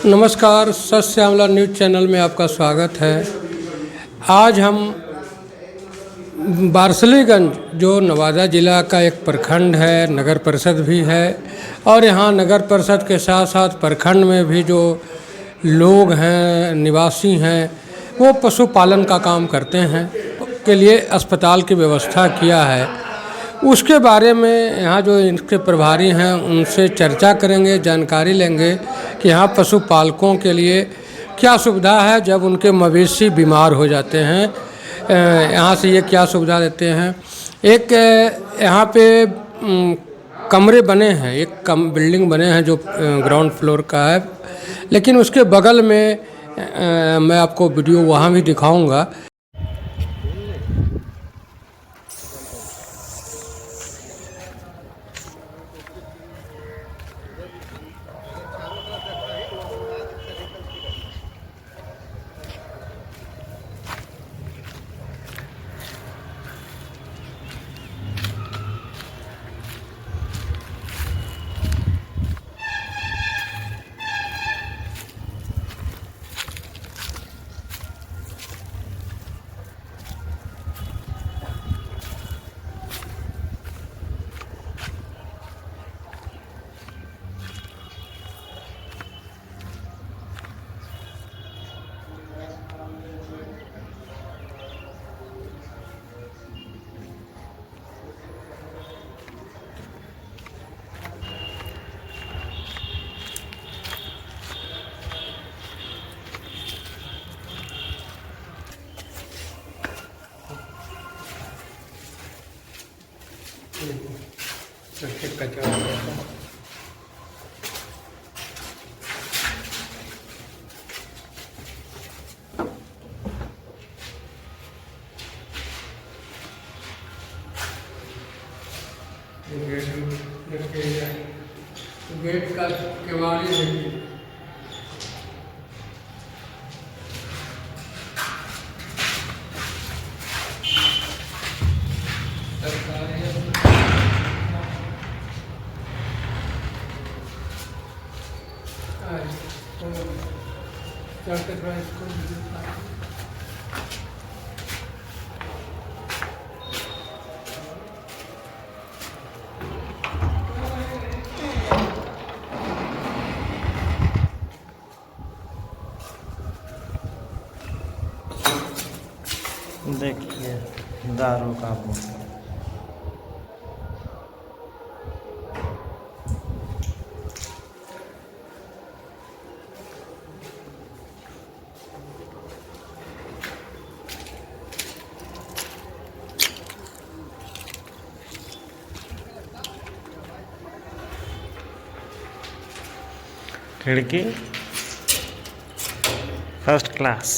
नमस्कार, सत Shyamala news channel में आपका स्वागत है। आज हम बारसलीगंज जो नवादा ज़िला का एक प्रखंड है, नगर परिषद भी है और यहाँ नगर परिषद के साथ साथ प्रखंड में भी जो लोग हैं, निवासी हैं, वो पशुपालन का काम करते हैं के लिए अस्पताल की व्यवस्था किया है। उसके बारे में यहाँ जो इनके प्रभारी हैं उनसे चर्चा करेंगे, जानकारी लेंगे कि यहाँ पशुपालकों के लिए क्या सुविधा है जब उनके मवेशी बीमार हो जाते हैं। यहाँ से ये क्या सुविधा देते हैं। एक यहाँ पे कमरे बने हैं, एक बिल्डिंग बने हैं जो ग्राउंड फ्लोर का है, लेकिन उसके बगल में मैं आपको वीडियो वहाँ भी दिखाऊंगा। गेट का केवाड़ी देखिए। देखिए दारू का बोतल। खिड़की फर्स्ट क्लास।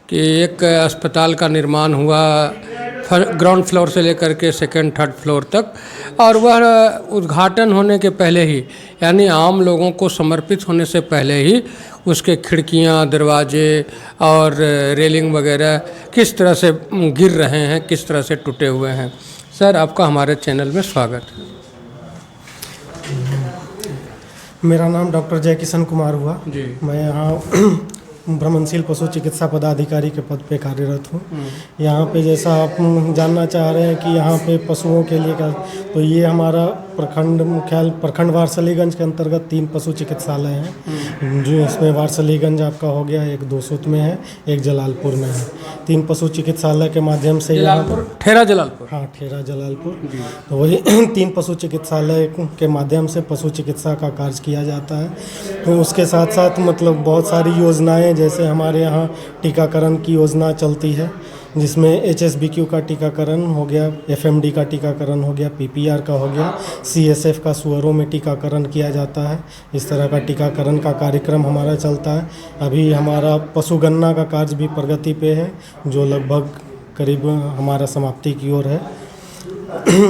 कि एक अस्पताल का निर्माण हुआ ग्राउंड फ्लोर से लेकर के सेकंड थर्ड फ्लोर तक, और वह उद्घाटन होने के पहले ही, यानी आम लोगों को समर्पित होने से पहले ही उसके खिड़कियां, दरवाजे और रेलिंग वगैरह किस तरह से गिर रहे हैं, किस तरह से टूटे हुए हैं। सर, आपका हमारे चैनल में स्वागत है। मेरा नाम डॉक्टर जय किशन कुमार हुआ जी। मैं यहाँ भ्रमणशील पशु चिकित्सा पदाधिकारी के पद पे कार्यरत हूँ। यहाँ पे जैसा आप जानना चाह रहे हैं कि यहाँ पे पशुओं के लिए क्या, तो ये हमारा प्रखंड मुख्यालय प्रखंड वारसलीगंज के अंतर्गत 3 पशु चिकित्सालय हैं, जो इसमें वारसलीगंज आपका हो गया, एक दोसूत में है, एक जलालपुर में है। 3 पशु चिकित्सालय के माध्यम से ठेरा जलालपुर, हाँ ठेरा जलालपुर, तो वही 3 पशु चिकित्सालय के माध्यम से पशु चिकित्सा का कार्य किया जाता है। तो उसके साथ साथ मतलब बहुत सारी योजनाएं, जैसे हमारे यहाँ टीकाकरण की योजना चलती है, जिसमें HSBQ का टीकाकरण हो गया, FMD का टीकाकरण हो गया, PPR का हो गया, CSF का सुअरों में टीकाकरण किया जाता है। इस तरह का टीकाकरण का कार्यक्रम हमारा चलता है। अभी हमारा पशुगणना का कार्य भी प्रगति पे है, जो लगभग करीब हमारा समाप्ति की ओर है।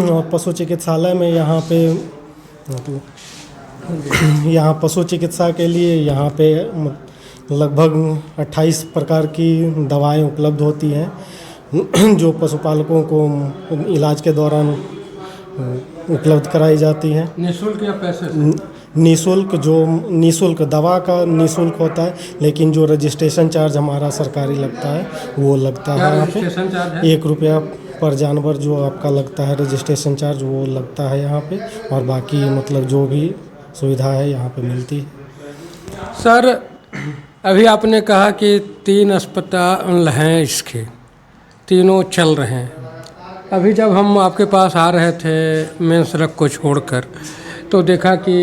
और पशु चिकित्सालय में यहाँ पे मतलब यहाँ पशु चिकित्सा के लिए यहाँ पे लगभग 28 प्रकार की दवाएं उपलब्ध होती हैं, जो पशुपालकों को इलाज के दौरान उपलब्ध कराई जाती हैं। निःशुल्क या पैसे से? निःशुल्क दवा का निःशुल्क होता है, लेकिन जो रजिस्ट्रेशन चार्ज हमारा सरकारी लगता है वो लगता है यहाँ पे। रजिस्ट्रेशन चार्ज है? 1 रुपया पर जानवर जो आपका लगता है रजिस्ट्रेशन चार्ज, वो लगता है यहाँ पे, और बाकी मतलब जो भी सुविधा है यहाँ पे मिलती है। सर, अभी आपने कहा कि 3 अस्पताल हैं, इसके तीनों चल रहे हैं। अभी जब हम आपके पास आ रहे थे मेन सड़क को छोड़कर, तो देखा कि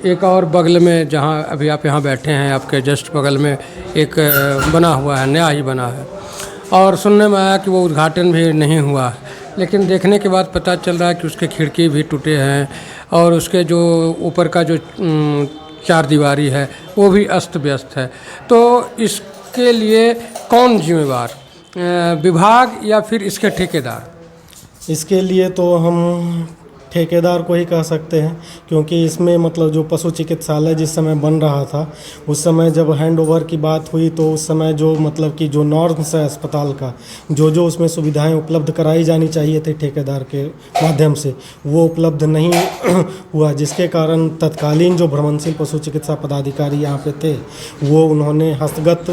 एक और बगल में, जहाँ अभी आप यहाँ बैठे हैं, आपके जस्ट बगल में एक बना हुआ है, नया ही बना है, और सुनने में आया कि वो उद्घाटन भी नहीं हुआ है, लेकिन देखने के बाद पता चल रहा है कि उसके खिड़की भी टूटे हैं और उसके जो ऊपर का जो 4 दीवारी है वो भी अस्त व्यस्त है। तो इसके लिए कौन जिम्मेवार, विभाग या फिर इसके ठेकेदार? इसके लिए तो हम ठेकेदार को ही कह सकते हैं, क्योंकि इसमें मतलब जो पशु चिकित्सालय जिस समय बन रहा था, उस समय जब हैंड ओवर की बात हुई, तो उस समय जो मतलब कि जो नॉर्म्स है अस्पताल का, जो उसमें सुविधाएं उपलब्ध कराई जानी चाहिए थी ठेकेदार के माध्यम से, वो उपलब्ध नहीं हुआ, जिसके कारण तत्कालीन जो भ्रमणशील पशु चिकित्सा पदाधिकारी यहाँ पे थे, वो उन्होंने हस्तगत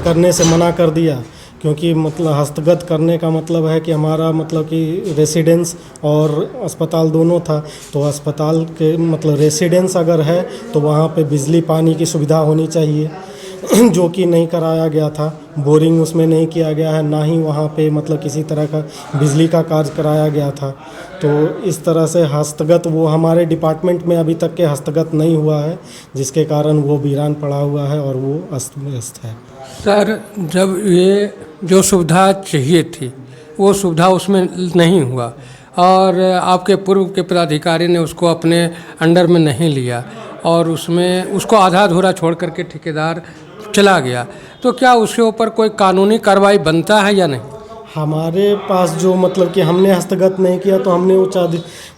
करने से मना कर दिया। क्योंकि मतलब हस्तगत करने का मतलब है कि हमारा मतलब कि रेसिडेंस और अस्पताल दोनों था, तो अस्पताल के मतलब रेसिडेंस अगर है तो वहाँ पे बिजली पानी की सुविधा होनी चाहिए, जो कि नहीं कराया गया था। बोरिंग उसमें नहीं किया गया है, ना ही वहाँ पे मतलब किसी तरह का बिजली का कार्य कराया गया था। तो इस तरह से हस्तगत वो हमारे डिपार्टमेंट में अभी तक के हस्तगत नहीं हुआ है, जिसके कारण वो वीरान पड़ा हुआ है और वो अस्त व्यस्त है। सर, जब ये जो सुविधा चाहिए थी वो सुविधा उसमें नहीं हुआ और आपके पूर्व के पदाधिकारी ने उसको अपने अंडर में नहीं लिया और उसमें उसको आधा अधूरा छोड़ करके ठेकेदार चला गया, तो क्या उसके ऊपर कोई कानूनी कार्रवाई बनता है या नहीं? हमारे पास जो मतलब कि हमने हस्तगत नहीं किया, तो हमने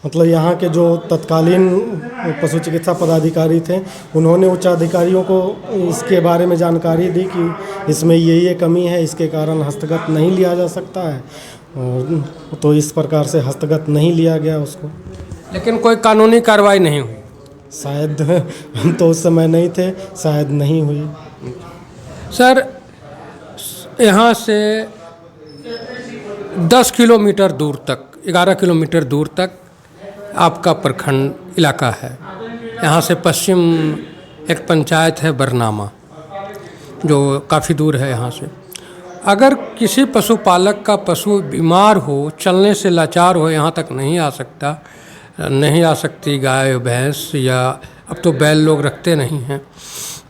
मतलब यहाँ के जो तत्कालीन पशु चिकित्सा पदाधिकारी थे, उन्होंने उच्चाधिकारियों को इसके बारे में जानकारी दी कि इसमें ये कमी है, इसके कारण हस्तगत नहीं लिया जा सकता है, तो इस प्रकार से हस्तगत नहीं लिया गया उसको। लेकिन कोई कानूनी कार्रवाई नहीं हुई? शायद हम तो उस समय नहीं थे, शायद नहीं हुई। सर, यहाँ से 10 किलोमीटर दूर तक, 11 किलोमीटर दूर तक आपका प्रखंड इलाका है। यहाँ से पश्चिम एक पंचायत है बरनामा, जो काफ़ी दूर है यहाँ से। अगर किसी पशुपालक का पशु बीमार हो, चलने से लाचार हो, यहाँ तक नहीं आ सकती गाय भैंस, या अब तो बैल लोग रखते नहीं हैं,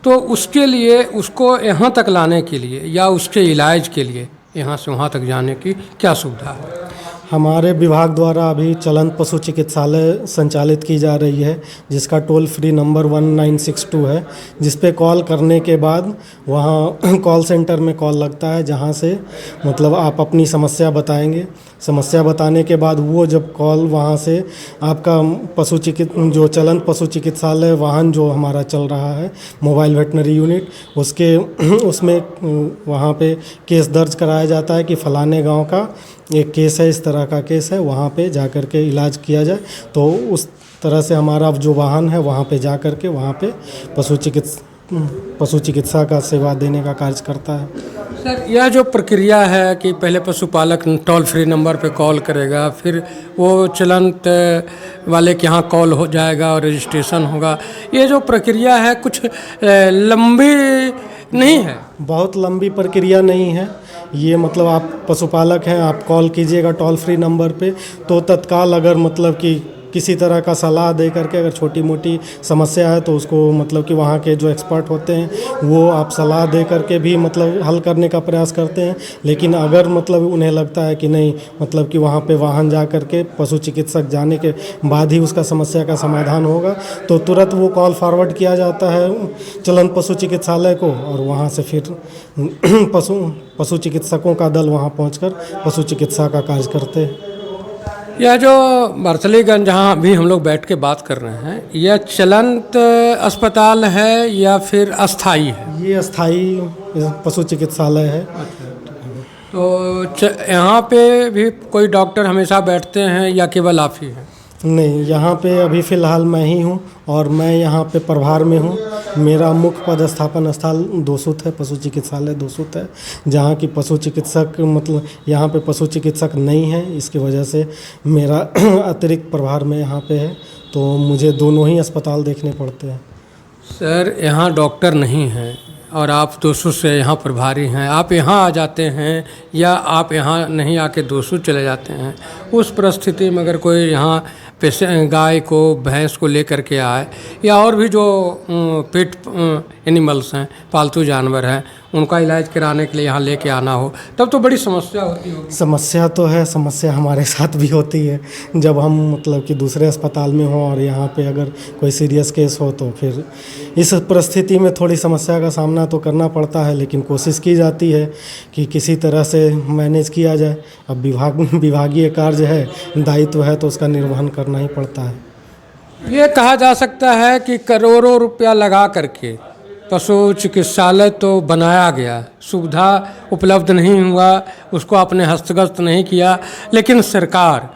तो उसके लिए उसको यहाँ तक लाने के लिए या उसके इलाज के लिए यहाँ से वहाँ तक जाने की क्या सुविधा है? हमारे विभाग द्वारा अभी चलंत पशु चिकित्सालय संचालित की जा रही है, जिसका टोल फ्री नंबर 1962 है, जिस पे कॉल करने के बाद वहाँ कॉल सेंटर में कॉल लगता है, जहाँ से मतलब आप अपनी समस्या बताएंगे। समस्या बताने के बाद वो जब कॉल वहाँ से आपका जो चलंत पशु चिकित्सालय वाहन जो हमारा चल रहा है, मोबाइल वेटनरी यूनिट, उसमें वहाँ पे केस दर्ज कराया जाता है कि फलाने गांव का एक केस है, इस तरह का केस है, वहाँ पे जा कर के इलाज किया जाए। तो उस तरह से हमारा जो वाहन है वहाँ पे जा कर के वहाँ पे पशु चिकित्सा पशु चिकित्सा का सेवा देने का कार्य करता है। सर, यह जो प्रक्रिया है कि पहले पशुपालक टोल फ्री नंबर पे कॉल करेगा, फिर वो चलंत वाले के यहाँ कॉल हो जाएगा और रजिस्ट्रेशन होगा, ये जो प्रक्रिया है कुछ लंबी नहीं है? बहुत लंबी प्रक्रिया नहीं है ये। मतलब आप पशुपालक हैं, आप कॉल कीजिएगा टोल फ्री नंबर पे, तो तत्काल अगर मतलब कि किसी तरह का सलाह दे करके अगर छोटी मोटी समस्या है तो उसको मतलब कि वहाँ के जो एक्सपर्ट होते हैं वो आप सलाह दे करके भी मतलब हल करने का प्रयास करते हैं। लेकिन अगर मतलब उन्हें लगता है कि नहीं मतलब कि वहाँ पे वाहन जा करके पशु चिकित्सक जाने के बाद ही उसका समस्या का समाधान होगा, तो तुरंत वो कॉल फॉरवर्ड किया जाता है चलंत पशु चिकित्सालय को, और वहाँ से फिर पशु चिकित्सकों का दल वहाँ पहुँचकर पशु चिकित्सा का कार्य करते हैं। यह जो बरसलीगंज जहाँ अभी हम लोग बैठ के बात कर रहे हैं, यह चलंत अस्पताल है या फिर अस्थाई है? ये अस्थाई पशु चिकित्सालय है। तो यहाँ पे भी कोई डॉक्टर हमेशा बैठते हैं या केवल आप ही हैं? नहीं, यहाँ पे अभी फ़िलहाल मैं ही हूँ और मैं यहाँ पे प्रभार में हूँ। मेरा मुख्य पदस्थापन स्थल दोसुत है, पशु चिकित्सालय दोसुत है, जहाँ की पशु चिकित्सक मतलब यहाँ पे पशु चिकित्सक नहीं है, इसकी वजह से मेरा अतिरिक्त प्रभार में यहाँ पे है, तो मुझे दोनों ही अस्पताल देखने पड़ते हैं। सर, यहाँ डॉक्टर नहीं हैं और आप दोसुत से यहाँ प्रभारी हैं, आप यहाँ आ जाते हैं या आप यहाँ नहीं आके दोसुत चले जाते हैं? उस परिस्थिति में अगर कोई यहाँ गाय को भैंस को लेकर के आए या और भी जो पेट एनिमल्स हैं, पालतू जानवर हैं, उनका इलाज कराने के लिए यहाँ लेके आना हो, तब तो बड़ी समस्या होती होगी। समस्या तो है, समस्या हमारे साथ भी होती है जब हम मतलब कि दूसरे अस्पताल में हों और यहाँ पे अगर कोई सीरियस केस हो, तो फिर इस परिस्थिति में थोड़ी समस्या का सामना तो करना पड़ता है, लेकिन कोशिश की जाती है कि किसी तरह से मैनेज किया जाए। अब विभागीय कार्य है, दायित्व है, तो उसका निर्वहन करना ही पड़ता है। ये कहा जा सकता है कि करोड़ों रुपया लगा करके पशु चिकित्सालय तो बनाया गया, सुविधा उपलब्ध नहीं हुआ, उसको आपने हस्तगत नहीं किया, लेकिन सरकार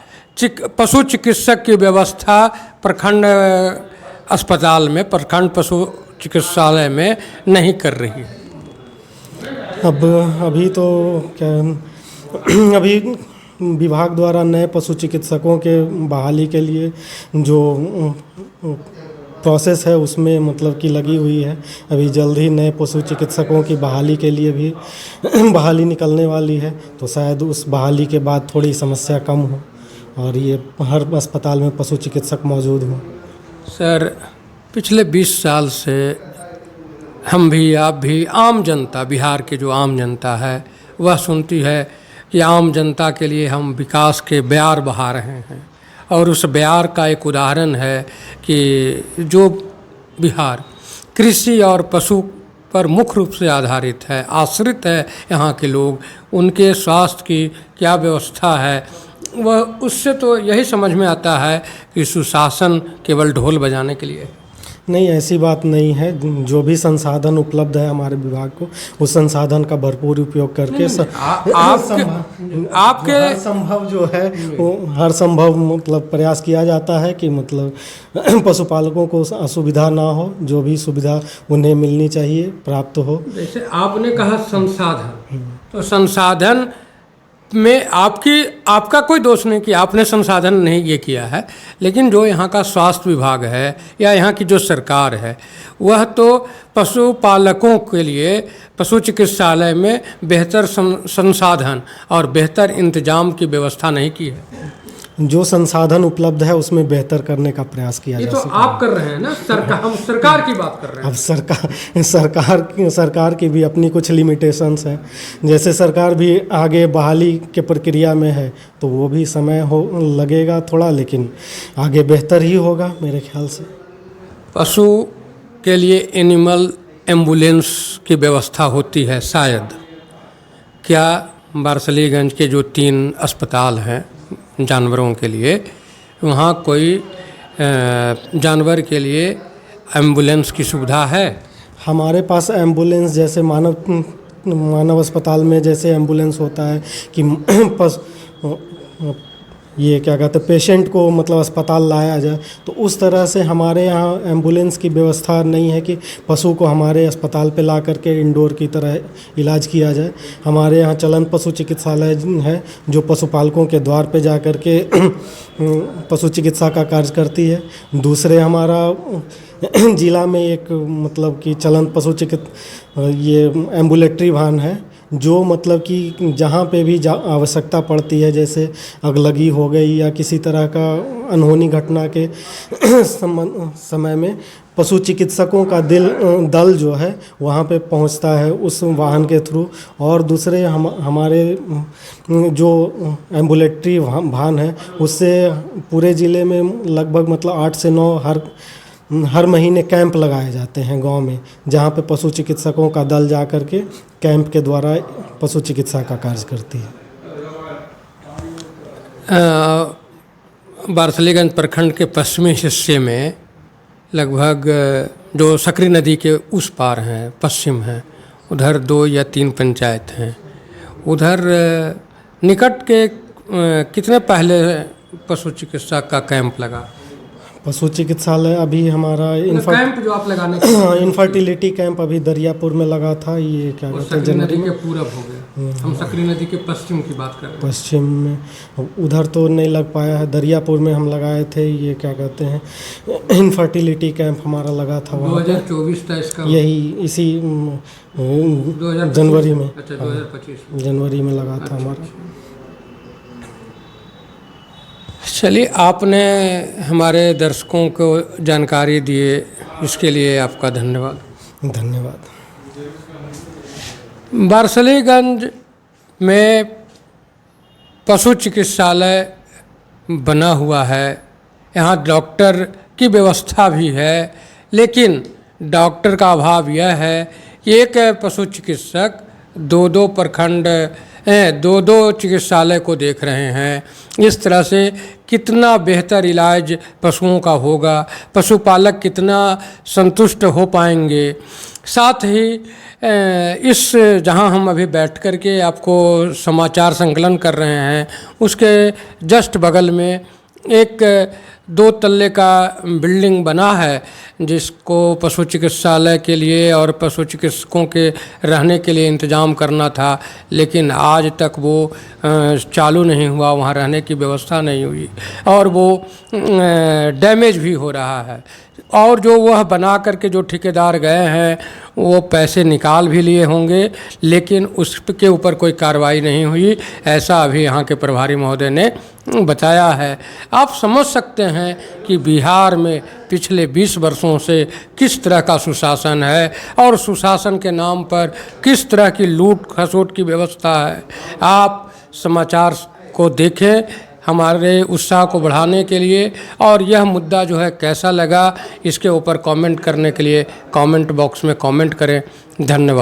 पशु चिकित्सक की व्यवस्था प्रखंड अस्पताल में, प्रखंड पशु चिकित्सालय में नहीं कर रही है। अभी तो क्या अभी विभाग द्वारा नए पशु चिकित्सकों के बहाली के लिए जो प्रोसेस है उसमें मतलब कि लगी हुई है। अभी जल्द ही नए पशु चिकित्सकों की बहाली के लिए भी बहाली निकलने वाली है, तो शायद उस बहाली के बाद थोड़ी समस्या कम हो और ये हर अस्पताल में पशु चिकित्सक मौजूद हों। सर, पिछले 20 साल से हम भी, आप भी, आम जनता, बिहार की जो आम जनता है वह सुनती है कि आम जनता के लिए हम विकास के बयार बहा रहे हैं, और उस बयार का एक उदाहरण है कि जो बिहार कृषि और पशु पर मुख्य रूप से आधारित है, आश्रित है यहाँ के लोग, उनके स्वास्थ्य की क्या व्यवस्था है, वह उससे तो यही समझ में आता है कि सुशासन केवल ढोल बजाने के लिए। नहीं, ऐसी बात नहीं है। जो भी संसाधन उपलब्ध है हमारे विभाग को, उस संसाधन का भरपूर उपयोग करके आपके हर संभव जो है वो हर संभव मतलब प्रयास किया जाता है कि मतलब पशुपालकों को असुविधा ना हो, जो भी सुविधा उन्हें मिलनी चाहिए प्राप्त हो। जैसे आपने कहा संसाधन, तो संसाधन में आपका कोई दोष नहीं कि आपने संसाधन नहीं ये किया है, लेकिन जो यहाँ का स्वास्थ्य विभाग है या यहाँ की जो सरकार है वह तो पशुपालकों के लिए पशु चिकित्सालय में बेहतर संसाधन और बेहतर इंतजाम की व्यवस्था नहीं की है। जो संसाधन उपलब्ध है उसमें बेहतर करने का प्रयास किया जा सकता है। ये तो आप कर रहे हैं ना, हम सरकार की बात कर रहे हैं। अब सरकार की भी अपनी कुछ लिमिटेशंस हैं। जैसे सरकार भी आगे बहाली के प्रक्रिया में है, तो वो भी समय लगेगा थोड़ा, लेकिन आगे बेहतर ही होगा मेरे ख्याल से। पशु के लिए एनिमल एम्बुलेंस की व्यवस्था होती है शायद, क्या बरसलीगंज के जो 3 अस्पताल हैं जानवरों के लिए, वहाँ कोई जानवर के लिए एम्बुलेंस की सुविधा है? हमारे पास एम्बुलेंस जैसे मानव अस्पताल में जैसे एम्बुलेंस होता है कि ये क्या कहते हैं पेशेंट को मतलब अस्पताल लाया जाए। तो उस तरह से हमारे यहाँ एम्बुलेंस की व्यवस्था नहीं है कि पशु को हमारे अस्पताल पे ला करके इंडोर की तरह इलाज किया जाए। हमारे यहाँ चलंत पशु चिकित्सालय है जो पशुपालकों के द्वार पे जा कर के पशु चिकित्सा का कार्य करती है। दूसरे हमारा जिला में एक मतलब कि चलंत पशु ये एम्बुलेटरी वाहन है जो मतलब कि जहाँ पे भी आवश्यकता पड़ती है, जैसे अगलगी हो गई या किसी तरह का अनहोनी घटना के समय में पशु चिकित्सकों का दल जो है वहाँ पे पहुँचता है उस वाहन के थ्रू। और दूसरे हमारे जो एम्बुलेटरी वाहन है उससे पूरे ज़िले में लगभग मतलब 8 से 9 हर महीने कैंप लगाए जाते हैं गांव में, जहां पे पशु चिकित्सकों का दल जा कर के कैंप के द्वारा पशु चिकित्सा का कार्य करती है। बारसलीगंज प्रखंड के पश्चिमी हिस्से में लगभग जो सकरी नदी के उस पार हैं, पश्चिम हैं, उधर 2 या 3 पंचायत हैं। उधर निकट के कितने पहले पशु चिकित्सा का कैंप लगा? पशु चिकित्सालय अभी हमारा कैंप जो आप लगाने इनफर्टिलिटी कैंप अभी दरियापुर में लगा था। ये क्या कहते हैं नदी के पूरब हो गया, हम सकरी नदी के पश्चिम की बात कर रहे हैं। पश्चिम में उधर तो नहीं लग पाया है, दरियापुर में हम लगाए थे। ये क्या कहते हैं इनफर्टिलिटी कैंप हमारा लगा था 2024 था इसका, यही इसी जनवरी में। अच्छा 2025 जनवरी में लगा था हमारा। चलिए, आपने हमारे दर्शकों को जानकारी दिए, इसके लिए आपका धन्यवाद। धन्यवाद। बारसलीगंज में पशु चिकित्सालय बना हुआ है, यहाँ डॉक्टर की व्यवस्था भी है, लेकिन डॉक्टर का अभाव यह है कि एक पशु चिकित्सक 2-2 प्रखंड 2-2 चिकित्सालय को देख रहे हैं। इस तरह से कितना बेहतर इलाज पशुओं का होगा, पशुपालक कितना संतुष्ट हो पाएंगे। साथ ही इस जहां हम अभी बैठ कर के आपको समाचार संकलन कर रहे हैं, उसके जस्ट बगल में एक 2 तल्ले का बिल्डिंग बना है, जिसको पशु चिकित्सालय के लिए और पशु चिकित्सकों के रहने के लिए इंतज़ाम करना था, लेकिन आज तक वो चालू नहीं हुआ, वहाँ रहने की व्यवस्था नहीं हुई और वो डैमेज भी हो रहा है। और जो वह बना करके जो ठेकेदार गए हैं वो पैसे निकाल भी लिए होंगे, लेकिन उसके ऊपर कोई कार्रवाई नहीं हुई, ऐसा अभी यहाँ के प्रभारी महोदय ने बताया है। आप समझ सकते हैं कि बिहार में पिछले 20 वर्षों से किस तरह का सुशासन है और सुशासन के नाम पर किस तरह की लूट खसोट की व्यवस्था है। आप समाचार को देखें हमारे उत्साह को बढ़ाने के लिए, और यह मुद्दा जो है कैसा लगा इसके ऊपर कमेंट करने के लिए कमेंट बॉक्स में कमेंट करें। धन्यवाद।